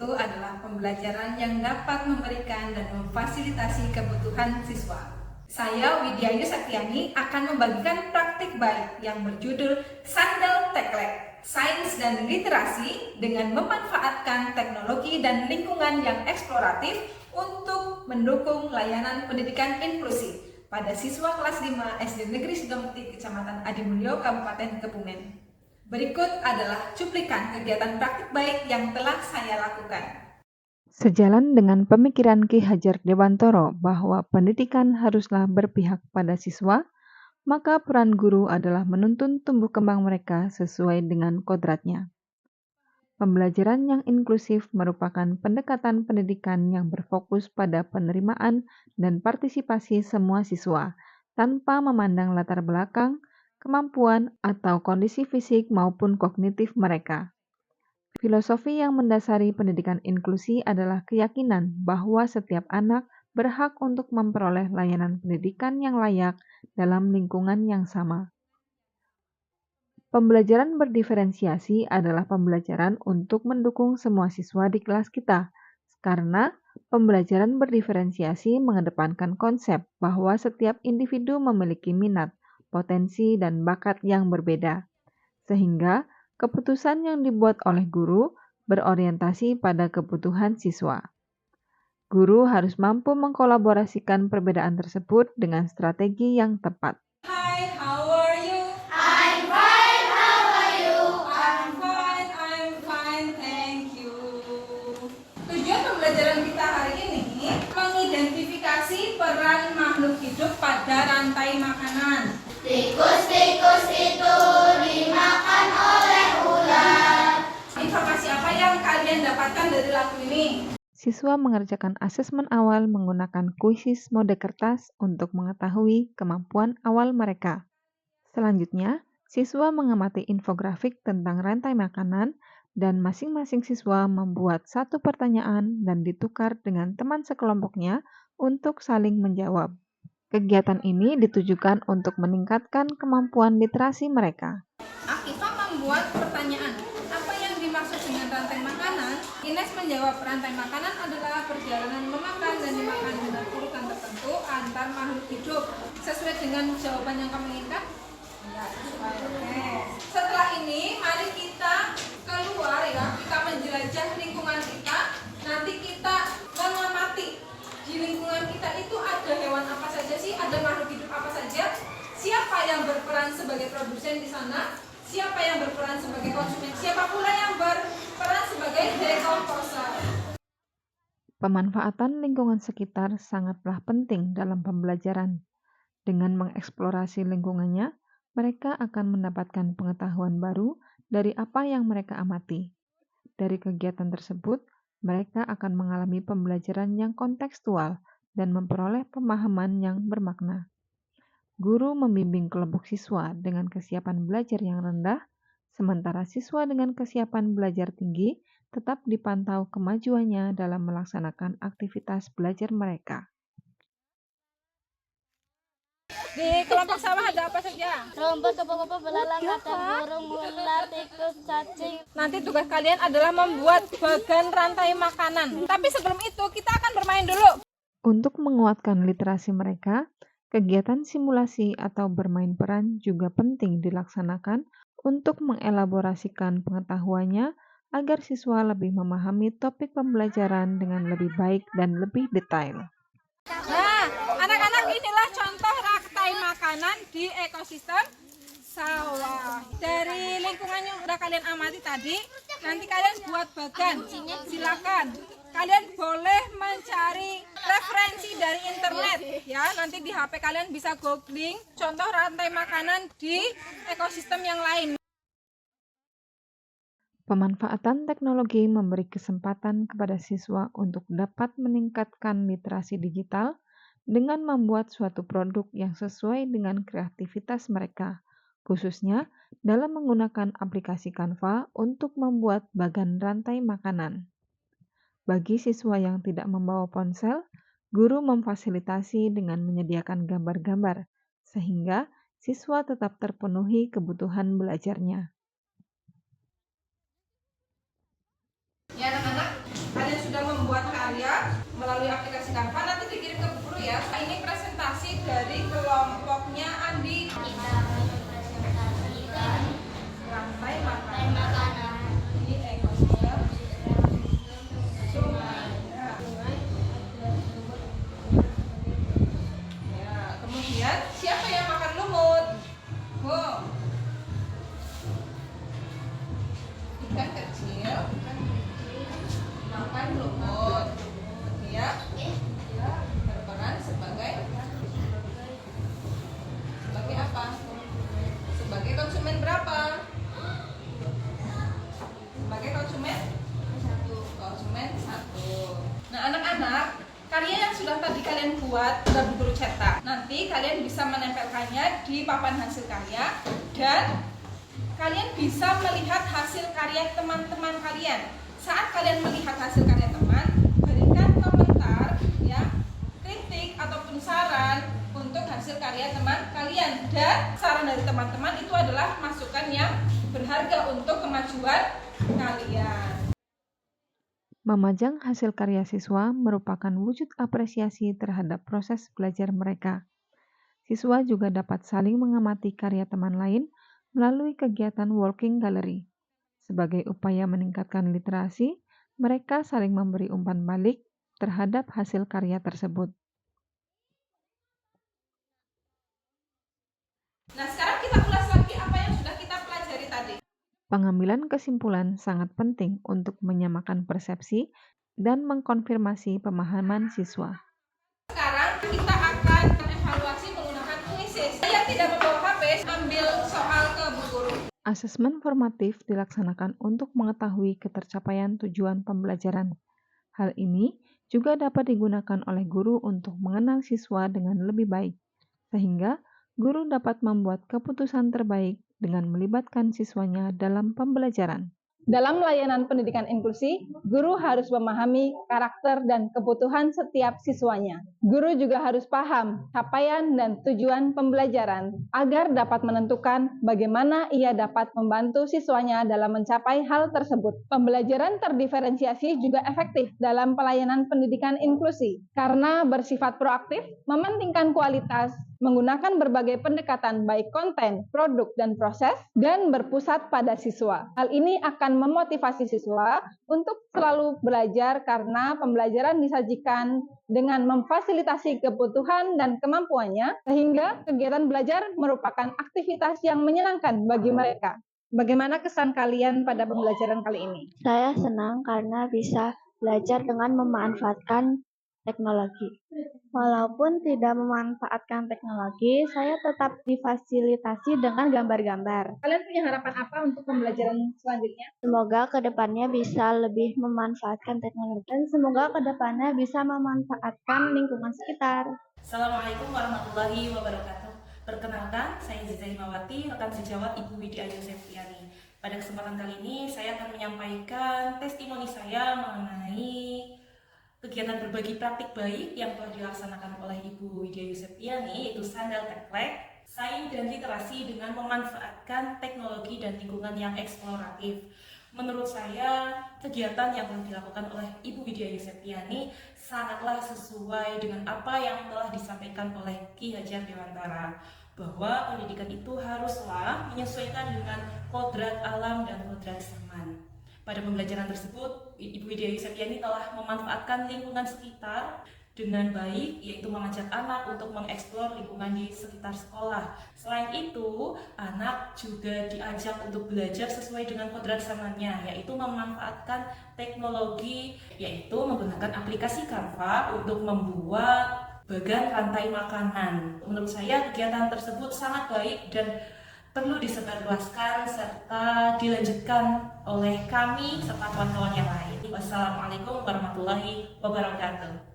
itu adalah pembelajaran yang dapat memberikan dan memfasilitasi kebutuhan siswa. Saya Widya Ayu Saktiani akan membagikan praktik baik yang berjudul Sandal Teklek, Sains dan Literasi dengan memanfaatkan teknologi dan lingkungan yang eksploratif untuk mendukung layanan pendidikan inklusif pada siswa kelas 5 SD Negeri Sidomukti, Kecamatan Adimulyo, Kabupaten Kebumen. Berikut adalah cuplikan kegiatan praktik baik yang telah saya lakukan. Sejalan dengan pemikiran Ki Hajar Dewantoro bahwa pendidikan haruslah berpihak pada siswa, maka peran guru adalah menuntun tumbuh kembang mereka sesuai dengan kodratnya. Pembelajaran yang inklusif merupakan pendekatan pendidikan yang berfokus pada penerimaan dan partisipasi semua siswa, tanpa memandang latar belakang, kemampuan, atau kondisi fisik maupun kognitif mereka. Filosofi yang mendasari pendidikan inklusi adalah keyakinan bahwa setiap anak berhak untuk memperoleh layanan pendidikan yang layak dalam lingkungan yang sama. Pembelajaran berdiferensiasi adalah pembelajaran untuk mendukung semua siswa di kelas kita, karena pembelajaran berdiferensiasi mengedepankan konsep bahwa setiap individu memiliki minat, potensi, dan bakat yang berbeda, sehingga keputusan yang dibuat oleh guru berorientasi pada kebutuhan siswa. Guru harus mampu mengkolaborasikan perbedaan tersebut dengan strategi yang tepat. Hi, how are you? I'm fine, how are you? I'm fine, thank you. Tujuan pembelajaran kita hari ini mengidentifikasi peran makhluk hidup pada rantai makanan. Tikus-tikus itu dimakan oleh ular. Informasi apa yang kalian dapatkan dari lagu ini? Siswa mengerjakan asesmen awal menggunakan kuisis mode kertas untuk mengetahui kemampuan awal mereka. Selanjutnya, siswa mengamati infografik tentang rantai makanan dan masing-masing siswa membuat satu pertanyaan dan ditukar dengan teman sekelompoknya untuk saling menjawab. Kegiatan ini ditujukan untuk meningkatkan kemampuan literasi mereka. Akifah membuat pertanyaan, apa yang dimaksud dengan rantai makanan? Ines menjawab, rantai makanan adalah perjalanan memakan dan dimakan dengan urutan tertentu antar makhluk hidup. Sesuai dengan jawaban yang kamu inginkan? Ya, sesuai. Oke. Setelah ini, mari kita keluar ya, kita menjelajah lingkungan kita. Nanti kita mengamati di lingkungan kita itu ada hewan apa saja sih, ada makhluk hidup apa saja, siapa yang berperan sebagai produsen di sana, siapa yang berperan sebagai konsumen, siapa pula yang berperan sebagai dekomposer. Pemanfaatan lingkungan sekitar sangatlah penting dalam pembelajaran. Dengan mengeksplorasi lingkungannya, mereka akan mendapatkan pengetahuan baru dari apa yang mereka amati. Dari kegiatan tersebut, mereka akan mengalami pembelajaran yang kontekstual dan memperoleh pemahaman yang bermakna. Guru membimbing kelompok siswa dengan kesiapan belajar yang rendah, sementara siswa dengan kesiapan belajar tinggi tetap dipantau kemajuannya dalam melaksanakan aktivitas belajar mereka. Di kelompok sawah ada apa saja? Rumput, kupu-kupu, belalang, kadang burung, ular, tikus, cacing. Nanti tugas kalian adalah membuat bagan rantai makanan. Tapi sebelum itu kita akan bermain dulu. Untuk menguatkan literasi mereka, kegiatan simulasi atau bermain peran juga penting dilaksanakan untuk mengelaborasikan pengetahuannya agar siswa lebih memahami topik pembelajaran dengan lebih baik dan lebih detail. Nah, anak-anak, inilah contoh rantai makanan di ekosistem sawah. Dari lingkungan yang udah kalian amati tadi, nanti kalian buat bagan. Silakan. Kalian boleh mencari referensi dari internet ya. Nanti di HP kalian bisa googling contoh rantai makanan di ekosistem yang lain. Pemanfaatan teknologi memberi kesempatan kepada siswa untuk dapat meningkatkan literasi digital dengan membuat suatu produk yang sesuai dengan kreativitas mereka, khususnya dalam menggunakan aplikasi Canva untuk membuat bagan rantai makanan. Bagi siswa yang tidak membawa ponsel, guru memfasilitasi dengan menyediakan gambar-gambar, sehingga siswa tetap terpenuhi kebutuhan belajarnya. Ya anak-anak, membuat karya melalui aplikasi Canva, nanti dikirim ke guru ya. Ini presentasi dari kelompoknya Andi. Kita mempresentasikan Rantai rantai makanan makanan di ekosistem sungai. Ya, kemudian siapa yang makan lumut? Ikan kecil makan lumut. Ya, berperan sebagai apa? Sebagai konsumen berapa? Sebagai konsumen satu. Nah, anak-anak, karya yang sudah tadi kalian buat sudah guru cetak. Nanti kalian bisa menempelkannya di papan hasil karya dan kalian bisa melihat hasil karya teman-teman kalian. Saat kalian melihat hasil karya teman, berikan komentar ya, kritik ataupun saran untuk hasil karya teman kalian, dan saran dari teman-teman itu adalah masukan yang berharga untuk kemajuan kalian. Memajang hasil karya siswa merupakan wujud apresiasi terhadap proses belajar mereka. Siswa juga dapat saling mengamati karya teman lain melalui kegiatan walking gallery. Sebagai upaya meningkatkan literasi, mereka saling memberi umpan balik terhadap hasil karya tersebut. Nah, sekarang kita ulas lagi apa yang sudah kita pelajari tadi. Pengambilan kesimpulan sangat penting untuk menyamakan persepsi dan mengkonfirmasi pemahaman siswa. Sekarang kita akan evaluasi menggunakan kuisis. Yang tidak membawa HP, ambil soal ke Bu Guru. Asesmen formatif dilaksanakan untuk mengetahui ketercapaian tujuan pembelajaran. Hal ini juga dapat digunakan oleh guru untuk mengenal siswa dengan lebih baik, sehingga guru dapat membuat keputusan terbaik dengan melibatkan siswanya dalam pembelajaran. Dalam layanan pendidikan inklusi, guru harus memahami karakter dan kebutuhan setiap siswanya. Guru juga harus paham capaian dan tujuan pembelajaran agar dapat menentukan bagaimana ia dapat membantu siswanya dalam mencapai hal tersebut. Pembelajaran terdiferensiasi juga efektif dalam pelayanan pendidikan inklusi karena bersifat proaktif, mementingkan kualitas, menggunakan berbagai pendekatan baik konten, produk, dan proses, dan berpusat pada siswa. Hal ini akan memotivasi siswa untuk selalu belajar karena pembelajaran disajikan dengan memfasilitasi kebutuhan dan kemampuannya, sehingga kegiatan belajar merupakan aktivitas yang menyenangkan bagi mereka. Bagaimana kesan kalian pada pembelajaran kali ini? Saya senang karena bisa belajar dengan memanfaatkan teknologi. Walaupun tidak memanfaatkan teknologi, saya tetap difasilitasi dengan gambar-gambar. Kalian punya harapan apa untuk pembelajaran selanjutnya? Semoga kedepannya bisa lebih memanfaatkan teknologi dan semoga kedepannya bisa memanfaatkan lingkungan sekitar. Assalamualaikum warahmatullahi wabarakatuh. Perkenalkan, saya Ziza Himawati, rekan sejawat Ibu Widya Ayu Septiani. Pada kesempatan kali ini, saya akan menyampaikan testimoni saya mengenai kegiatan berbagi praktik baik yang telah dilaksanakan oleh Ibu Widya Ayu Septiani, yaitu Sandal Teklek, sains dan literasi dengan memanfaatkan teknologi dan lingkungan yang eksploratif. Menurut saya, kegiatan yang telah dilakukan oleh Ibu Widya Ayu Septiani sangatlah sesuai dengan apa yang telah disampaikan oleh Ki Hajar Dewantara, bahwa pendidikan itu haruslah menyesuaikan dengan kodrat alam dan kodrat zaman. Pada pembelajaran tersebut, Ibu Widya Ayu Septiani telah memanfaatkan lingkungan sekitar dengan baik, yaitu mengajak anak untuk mengeksplor lingkungan di sekitar sekolah. Selain itu, anak juga diajak untuk belajar sesuai dengan kodrat zamannya, yaitu memanfaatkan teknologi, yaitu menggunakan aplikasi Canva untuk membuat bagan rantai makanan. Menurut saya, kegiatan tersebut sangat baik dan perlu disebarluaskan serta dilanjutkan oleh kami serta kawan-kawan yang lain. Wassalamualaikum warahmatullahi wabarakatuh.